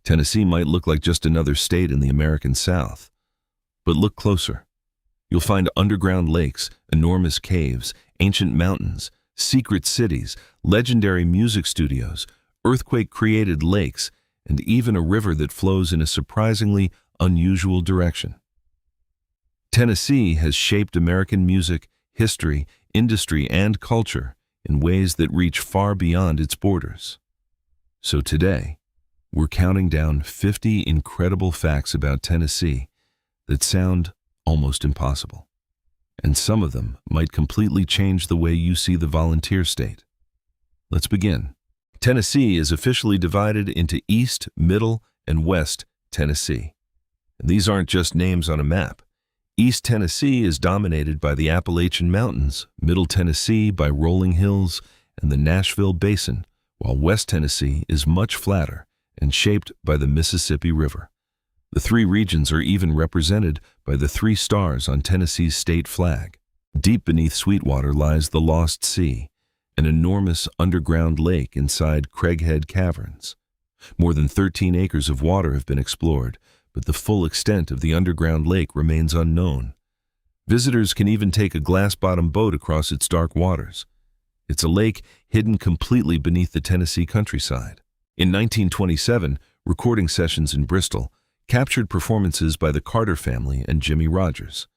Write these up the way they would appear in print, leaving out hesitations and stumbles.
Tennessee might look like just another state in the American South. But look closer. You'll find underground lakes, enormous caves, ancient mountains, secret cities, legendary music studios, earthquake-created lakes, and even a river that flows in a surprisingly unusual direction. Tennessee has shaped American music, history, industry, and culture in ways that reach far beyond its borders. So today, we're counting down 50 incredible facts about Tennessee that sound almost impossible. And some of them might completely change the way you see the volunteer state. Let's begin. Tennessee is officially divided into East, Middle, and West Tennessee. And these aren't just names on a map. East Tennessee is dominated by the Appalachian Mountains, Middle Tennessee by rolling hills and the Nashville Basin, while West Tennessee is much flatter and shaped by the Mississippi River. The three regions are even represented by the 3 stars on Tennessee's state flag. Deep beneath Sweetwater lies the Lost Sea, an enormous underground lake inside Craighead Caverns. More than 13 acres of water have been explored, but the full extent of the underground lake remains unknown. Visitors can even take a glass-bottom boat across its dark waters. It's a lake hidden completely beneath the Tennessee countryside. In 1927, recording sessions in Bristol captured performances by the Carter family and Jimmie Rodgers.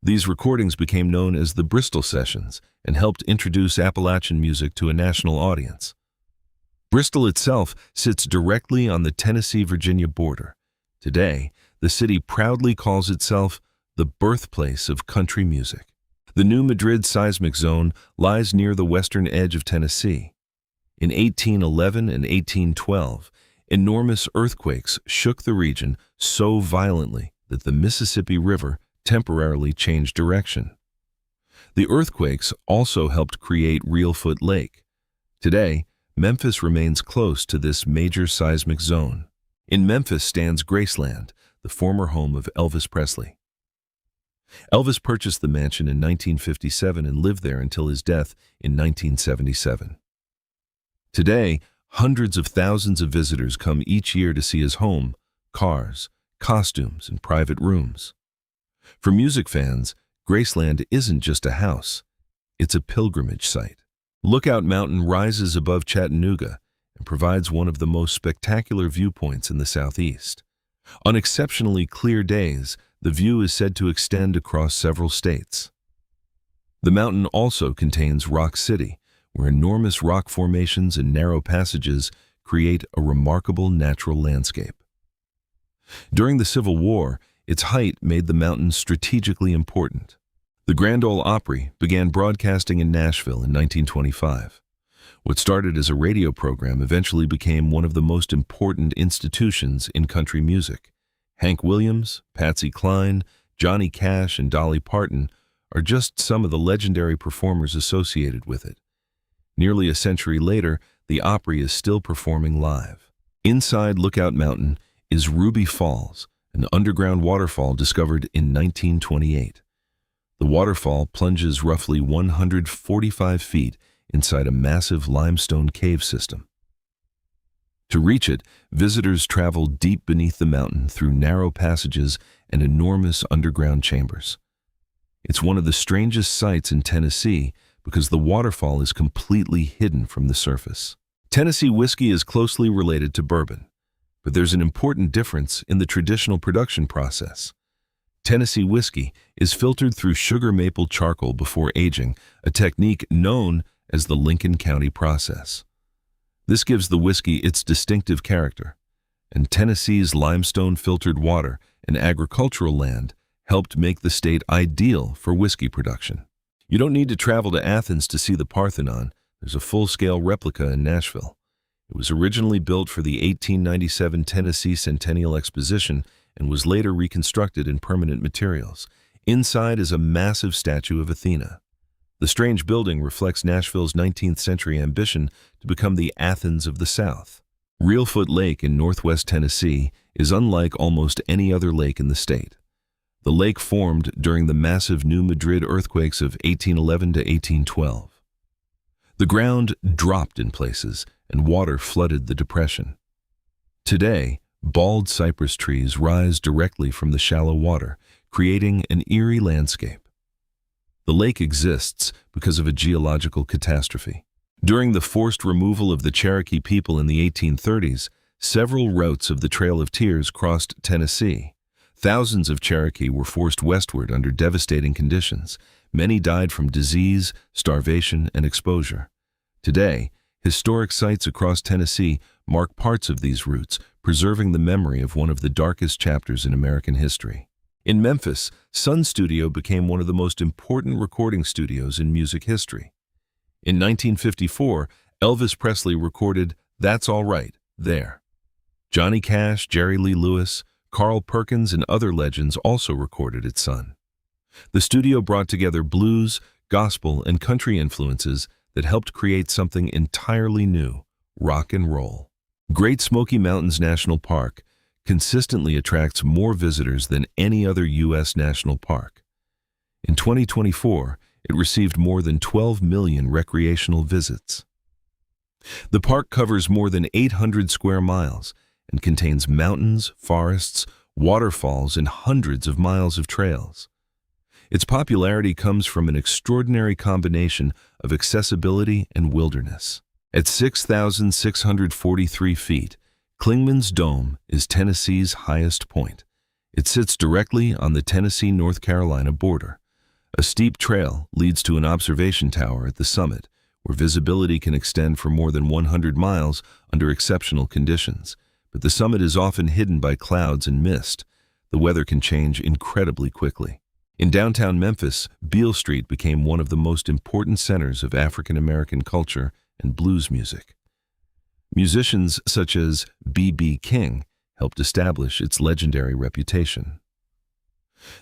These recordings became known as the Bristol Sessions and helped introduce Appalachian music to a national audience. Bristol itself sits directly on the Tennessee-Virginia border. Today, the city proudly calls itself the birthplace of country music. The New Madrid seismic zone lies near the western edge of Tennessee. In 1811 and 1812, enormous earthquakes shook the region so violently that the Mississippi River temporarily changed direction. The earthquakes also helped create Reelfoot Lake. Today, Memphis remains close to this major seismic zone. In Memphis stands Graceland, the former home of Elvis Presley. Elvis purchased the mansion in 1957 and lived there until his death in 1977. Today, hundreds of thousands of visitors come each year to see his home, cars, costumes, and private rooms. For music fans, Graceland isn't just a house, it's a pilgrimage site. Lookout Mountain rises above Chattanooga and provides one of the most spectacular viewpoints in the Southeast. On exceptionally clear days, the view is said to extend across several states. The mountain also contains Rock City, where enormous rock formations and narrow passages create a remarkable natural landscape. During the Civil War, its height made the mountain strategically important. The Grand Ole Opry began broadcasting in Nashville in 1925. What started as a radio program eventually became one of the most important institutions in country music. Hank Williams, Patsy Cline, Johnny Cash, and Dolly Parton are just some of the legendary performers associated with it. Nearly a century later, the Opry is still performing live. Inside Lookout Mountain is Ruby Falls, an underground waterfall discovered in 1928. The waterfall plunges roughly 145 feet inside a massive limestone cave system. To reach it, visitors travel deep beneath the mountain through narrow passages and enormous underground chambers. It's one of the strangest sights in Tennessee because the waterfall is completely hidden from the surface. Tennessee whiskey is closely related to bourbon, but there's an important difference in the traditional production process. Tennessee whiskey is filtered through sugar maple charcoal before aging, a technique known as the Lincoln County process. This gives the whiskey its distinctive character, and Tennessee's limestone-filtered water and agricultural land helped make the state ideal for whiskey production. You don't need to travel to Athens to see the Parthenon. There's a full-scale replica in Nashville. It was originally built for the 1897 Tennessee Centennial Exposition and was later reconstructed in permanent materials. Inside is a massive statue of Athena. The strange building reflects Nashville's 19th century ambition to become the Athens of the South. Reelfoot Lake in northwest Tennessee is unlike almost any other lake in the state. The lake formed during the massive New Madrid earthquakes of 1811 to 1812. The ground dropped in places and water flooded the depression. Today, Bald cypress trees rise directly from the shallow water, creating an eerie landscape. The lake exists because of a geological catastrophe. During the forced removal of the Cherokee people in the 1830s, several routes of the Trail of Tears crossed Tennessee. Thousands of Cherokee were forced westward under devastating conditions. Many died from disease, starvation, and exposure. Today, historic sites across Tennessee mark parts of these routes, preserving the memory of one of the darkest chapters in American history. In Memphis, Sun Studio became one of the most important recording studios in music history. In 1954, Elvis Presley recorded "That's All Right" there. Johnny Cash, Jerry Lee Lewis, Carl Perkins, and other legends also recorded at Sun. The studio brought together blues, gospel, and country influences that helped create something entirely new: rock and roll. Great Smoky Mountains National Park consistently attracts more visitors than any other U.S. national park. In 2024, it received more than 12 million recreational visits. The park covers more than 800 square miles and contains mountains, forests, waterfalls, and hundreds of miles of trails. Its popularity comes from an extraordinary combination of accessibility and wilderness. At 6,643 feet, Clingman's Dome is Tennessee's highest point. It sits directly on the Tennessee-North Carolina border. A steep trail leads to an observation tower at the summit, where visibility can extend for more than 100 miles under exceptional conditions. But the summit is often hidden by clouds and mist. The weather can change incredibly quickly. In downtown Memphis, Beale Street became one of the most important centers of African American culture and blues music. Musicians such as B.B. King helped establish its legendary reputation.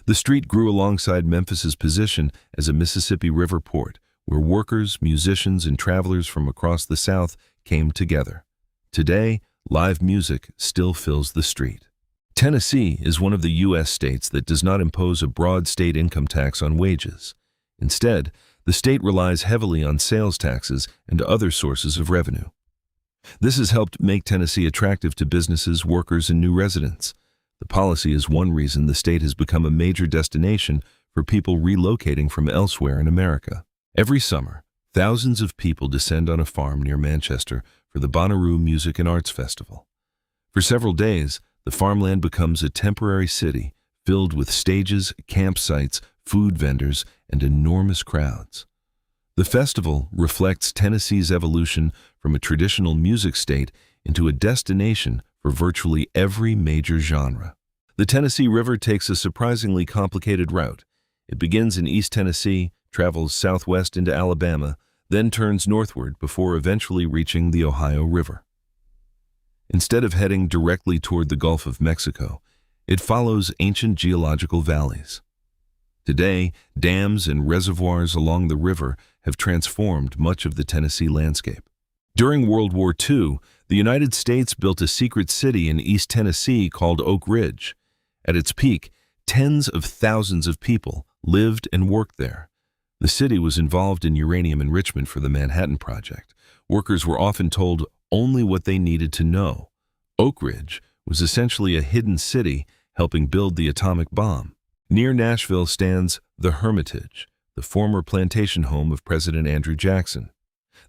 The street grew alongside Memphis's position as a Mississippi River port, where workers, musicians, and travelers from across the South came together. Today, live music still fills the street. Tennessee is one of the U.S. states that does not impose a broad state income tax on wages. Instead, the state relies heavily on sales taxes and other sources of revenue. This has helped make Tennessee attractive to businesses, workers, and new residents. The policy is one reason the state has become a major destination for people relocating from elsewhere in America. Every summer, thousands of people descend on a farm near Manchester for the Bonnaroo Music and Arts Festival. For several days, the farmland becomes a temporary city filled with stages, campsites, food vendors, and enormous crowds. The festival reflects Tennessee's evolution from a traditional music state into a destination for virtually every major genre. The Tennessee River takes a surprisingly complicated route. It begins in East Tennessee, travels southwest into Alabama, then turns northward before eventually reaching the Ohio River. Instead of heading directly toward the Gulf of Mexico, it follows ancient geological valleys. Today, dams and reservoirs along the river have transformed much of the Tennessee landscape. During World War II, the United States built a secret city in East Tennessee called Oak Ridge. At its peak, tens of thousands of people lived and worked there. The city was involved in uranium enrichment for the Manhattan Project. Workers were often told only what they needed to know. Oak Ridge was essentially a hidden city helping build the atomic bomb. Near Nashville stands the Hermitage, the former plantation home of President Andrew Jackson.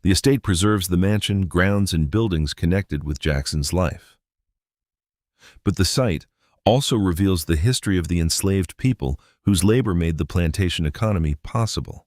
The estate preserves the mansion, grounds, and buildings connected with Jackson's life. But the site also reveals the history of the enslaved people whose labor made the plantation economy possible.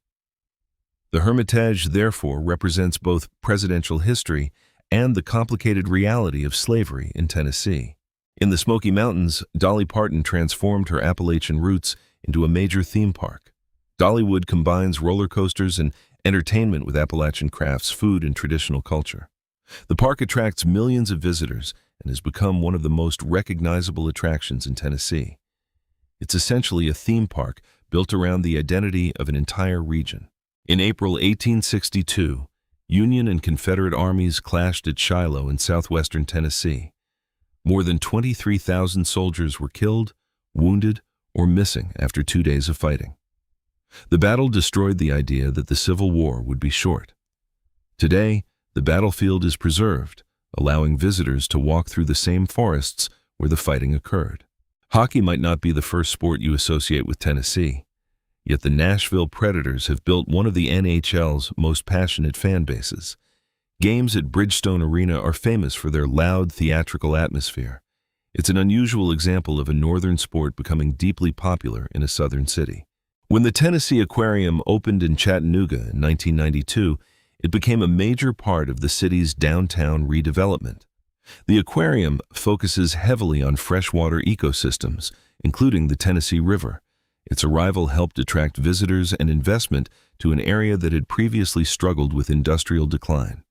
The Hermitage, therefore, represents both presidential history and the complicated reality of slavery in Tennessee. In the Smoky Mountains, Dolly Parton transformed her Appalachian roots into a major theme park. Dollywood combines roller coasters and entertainment with Appalachian crafts, food, and traditional culture. The park attracts millions of visitors and has become one of the most recognizable attractions in Tennessee. It's essentially a theme park built around the identity of an entire region. In April 1862, Union and Confederate armies clashed at Shiloh in southwestern Tennessee. More than 23,000 soldiers were killed, wounded, or missing after 2 days of fighting. The battle destroyed the idea that the Civil War would be short. Today, the battlefield is preserved, allowing visitors to walk through the same forests where the fighting occurred. Hockey might not be the first sport you associate with Tennessee, yet the Nashville Predators have built one of the NHL's most passionate fan bases. Games at Bridgestone Arena are famous for their loud, theatrical atmosphere. It's an unusual example of a northern sport becoming deeply popular in a southern city. When the Tennessee Aquarium opened in Chattanooga in 1992, it became a major part of the city's downtown redevelopment. The aquarium focuses heavily on freshwater ecosystems, including the Tennessee River. Its arrival helped attract visitors and investment to an area that had previously struggled with industrial decline.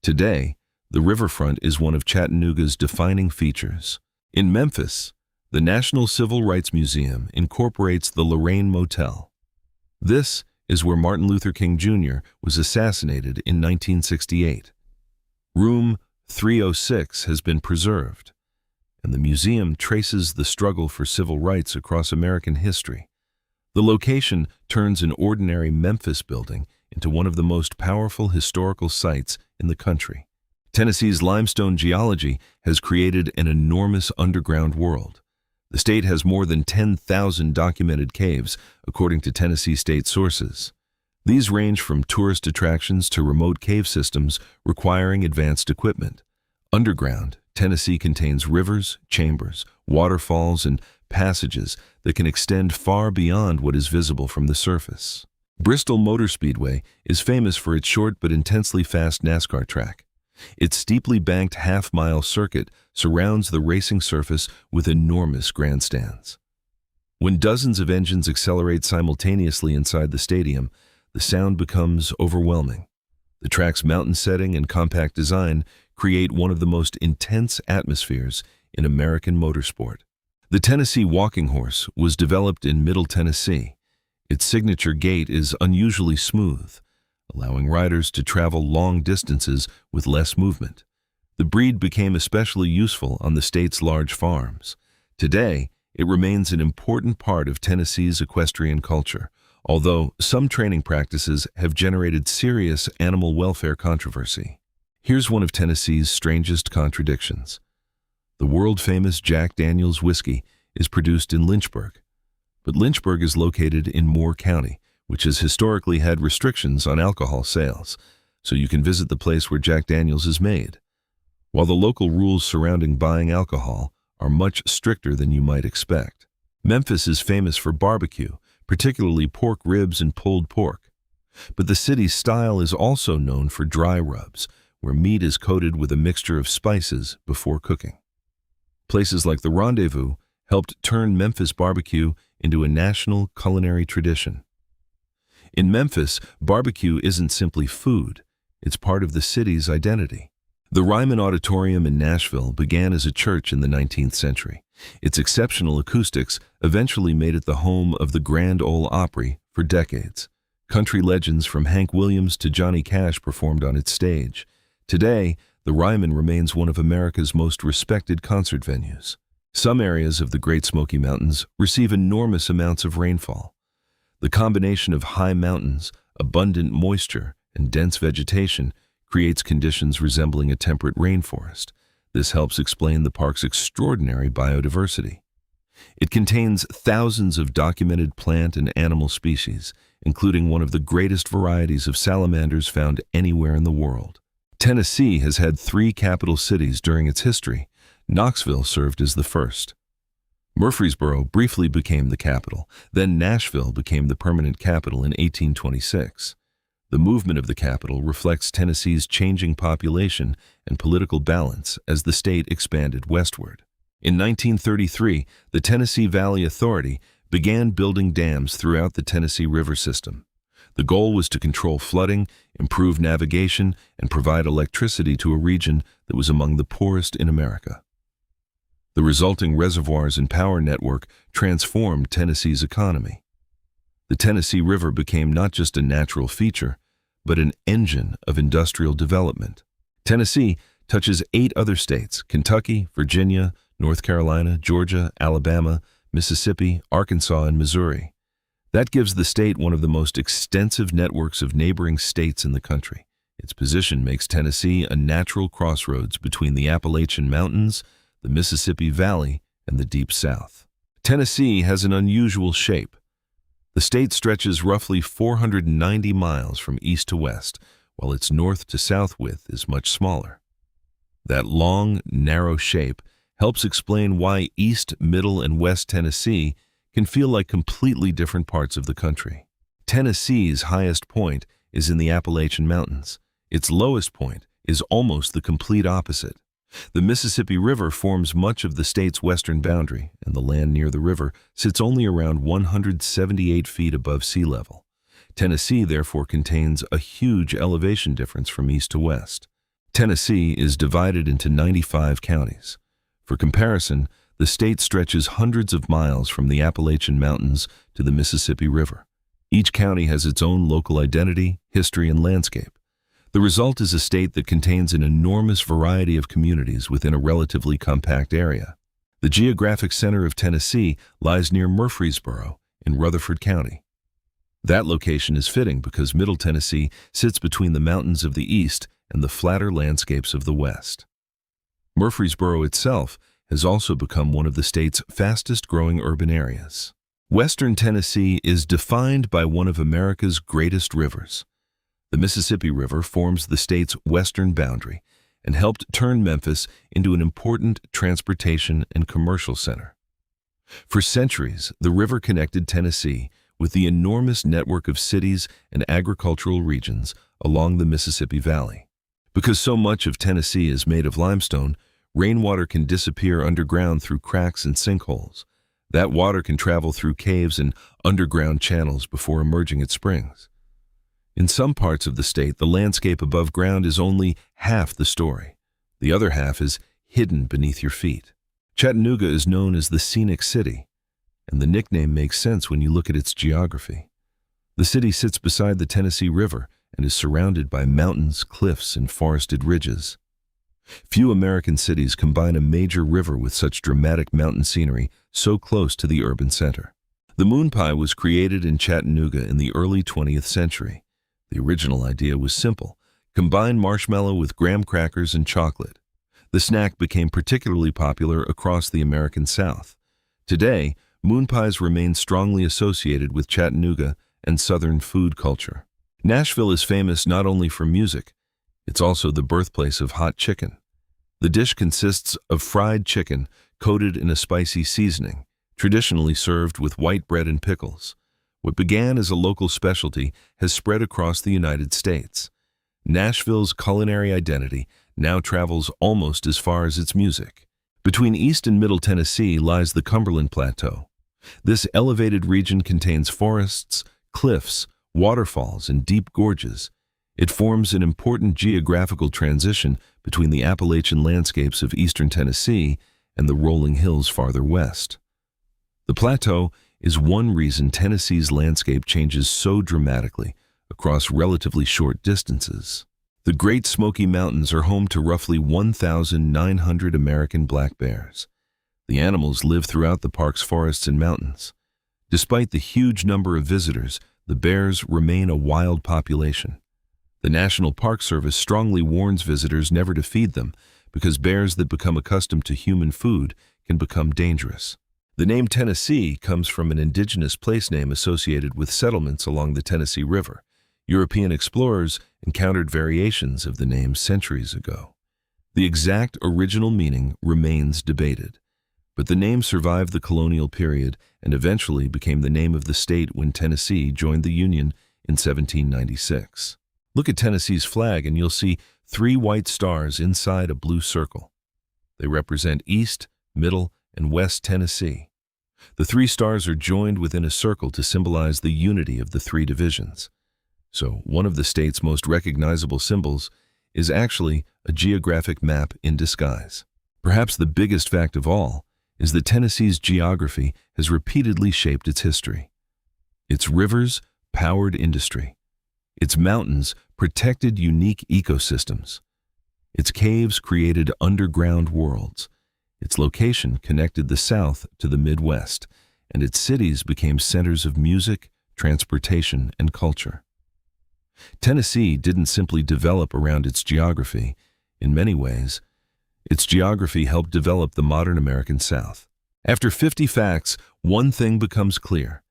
Today, the riverfront is one of Chattanooga's defining features. In Memphis, the National Civil Rights Museum incorporates the Lorraine Motel. This is where Martin Luther King Jr. was assassinated in 1968. Room 306 has been preserved, and the museum traces the struggle for civil rights across American history. The location turns an ordinary Memphis building into one of the most powerful historical sites in the country. Tennessee's limestone geology has created an enormous underground world. The state has more than 10,000 documented caves, according to Tennessee state sources. These range from tourist attractions to remote cave systems requiring advanced equipment. Underground, Tennessee contains rivers, chambers, waterfalls, and passages that can extend far beyond what is visible from the surface. Bristol Motor Speedway is famous for its short but intensely fast NASCAR track. Its steeply banked half-mile circuit surrounds the racing surface with enormous grandstands. When dozens of engines accelerate simultaneously inside the stadium, the sound becomes overwhelming. The track's mountain setting and compact design create one of the most intense atmospheres in American motorsport. The Tennessee Walking Horse was developed in Middle Tennessee. Its signature gait is unusually smooth, allowing riders to travel long distances with less movement. The breed became especially useful on the state's large farms. Today, it remains an important part of Tennessee's equestrian culture, although some training practices have generated serious animal welfare controversy. Here's one of Tennessee's strangest contradictions. The world-famous Jack Daniel's whiskey is produced in Lynchburg, but Lynchburg is located in Moore County, which has historically had restrictions on alcohol sales, so you can visit the place where Jack Daniel's is made. While the local rules surrounding buying alcohol are much stricter than you might expect. Memphis is famous for barbecue, particularly pork ribs and pulled pork. But the city's style is also known for dry rubs, where meat is coated with a mixture of spices before cooking. Places like the Rendezvous helped turn Memphis barbecue into a national culinary tradition. In Memphis, barbecue isn't simply food, it's part of the city's identity. The Ryman Auditorium in Nashville began as a church in the 19th century. Its exceptional acoustics eventually made it the home of the Grand Ole Opry for decades. Country legends from Hank Williams to Johnny Cash performed on its stage. Today, the Ryman remains one of America's most respected concert venues. Some areas of the Great Smoky Mountains receive enormous amounts of rainfall. The combination of high mountains, abundant moisture, and dense vegetation creates conditions resembling a temperate rainforest. This helps explain the park's extraordinary biodiversity. It contains thousands of documented plant and animal species, including one of the greatest varieties of salamanders found anywhere in the world. Tennessee has had 3 capital cities during its history. Knoxville served as the first. Murfreesboro briefly became the capital, then Nashville became the permanent capital in 1826. The movement of the capital reflects Tennessee's changing population and political balance as the state expanded westward. In 1933, the Tennessee Valley Authority began building dams throughout the Tennessee River system. The goal was to control flooding, improve navigation, and provide electricity to a region that was among the poorest in America. The resulting reservoirs and power network transformed Tennessee's economy. The Tennessee River became not just a natural feature, but an engine of industrial development. Tennessee touches 8 other states: Kentucky, Virginia, North Carolina, Georgia, Alabama, Mississippi, Arkansas, and Missouri. That gives the state one of the most extensive networks of neighboring states in the country. Its position makes Tennessee a natural crossroads between the Appalachian Mountains, the Mississippi Valley, and the Deep South. Tennessee has an unusual shape. The state stretches roughly 490 miles from east to west, while its north to south width is much smaller. That long, narrow shape helps explain why East, Middle, and West Tennessee can feel like completely different parts of the country. Tennessee's highest point is in the Appalachian Mountains. Its lowest point is almost the complete opposite. The Mississippi River forms much of the state's western boundary, and the land near the river sits only around 178 feet above sea level. Tennessee therefore contains a huge elevation difference from east to west. Tennessee is divided into 95 counties. For comparison, the state stretches hundreds of miles from the Appalachian Mountains to the Mississippi River. Each county has its own local identity, history, and landscape. The result is a state that contains an enormous variety of communities within a relatively compact area. The geographic center of Tennessee lies near Murfreesboro in Rutherford County. That location is fitting because Middle Tennessee sits between the mountains of the east and the flatter landscapes of the west. Murfreesboro itself has also become one of the state's fastest-growing urban areas. Western Tennessee is defined by one of America's greatest rivers. The Mississippi River forms the state's western boundary and helped turn Memphis into an important transportation and commercial center. For centuries, the river connected Tennessee with the enormous network of cities and agricultural regions along the Mississippi Valley. Because so much of Tennessee is made of limestone, rainwater can disappear underground through cracks and sinkholes. That water can travel through caves and underground channels before emerging at springs. In some parts of the state, the landscape above ground is only half the story. The other half is hidden beneath your feet. Chattanooga is known as the Scenic City, and the nickname makes sense when you look at its geography. The city sits beside the Tennessee River and is surrounded by mountains, cliffs, and forested ridges. Few American cities combine a major river with such dramatic mountain scenery so close to the urban center. The moon pie was created in Chattanooga in the early 20th century. The original idea was simple: combine marshmallow with graham crackers and chocolate. The snack became particularly popular across the American South. Today, moon pies remain strongly associated with Chattanooga and Southern food culture. Nashville is famous not only for music, it's also the birthplace of hot chicken. The dish consists of fried chicken coated in a spicy seasoning, traditionally served with white bread and pickles. What began as a local specialty has spread across the United States. Nashville's culinary identity now travels almost as far as its music. Between East and Middle Tennessee lies the Cumberland Plateau. This elevated region contains forests, cliffs, waterfalls, and deep gorges. It forms an important geographical transition between the Appalachian landscapes of eastern Tennessee and the rolling hills farther west. The plateau is one reason Tennessee's landscape changes so dramatically across relatively short distances. The Great Smoky Mountains are home to roughly 1,900 American black bears. The animals live throughout the park's forests and mountains. Despite the huge number of visitors, the bears remain a wild population. The National Park Service strongly warns visitors never to feed them because bears that become accustomed to human food can become dangerous. The name Tennessee comes from an indigenous place name associated with settlements along the Tennessee River. European explorers encountered variations of the name centuries ago. The exact original meaning remains debated, but the name survived the colonial period and eventually became the name of the state when Tennessee joined the Union in 1796. Look at Tennessee's flag and you'll see 3 white stars inside a blue circle. They represent East, Middle, and West Tennessee. The 3 stars are joined within a circle to symbolize the unity of the 3 divisions. So one of the state's most recognizable symbols is actually a geographic map in disguise. Perhaps the biggest fact of all is that Tennessee's geography has repeatedly shaped its history. Its rivers powered industry. Its mountains protected unique ecosystems. Its caves created underground worlds. Its location connected the South to the Midwest, and its cities became centers of music, transportation, and culture. Tennessee didn't simply develop around its geography. In many ways, Its geography helped develop the modern American South. After 50 facts, one thing becomes clear.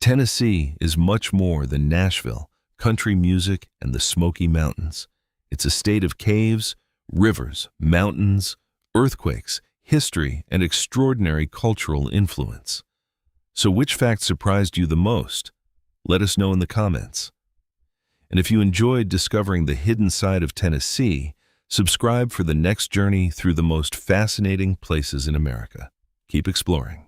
Tennessee is much more than Nashville, country music, and the Smoky Mountains. It's a state of caves, rivers, mountains, earthquakes, history, and extraordinary cultural influence. So which fact surprised you the most? Let us know in the comments. And if you enjoyed discovering the hidden side of Tennessee, subscribe for the next journey through the most fascinating places in America. Keep exploring.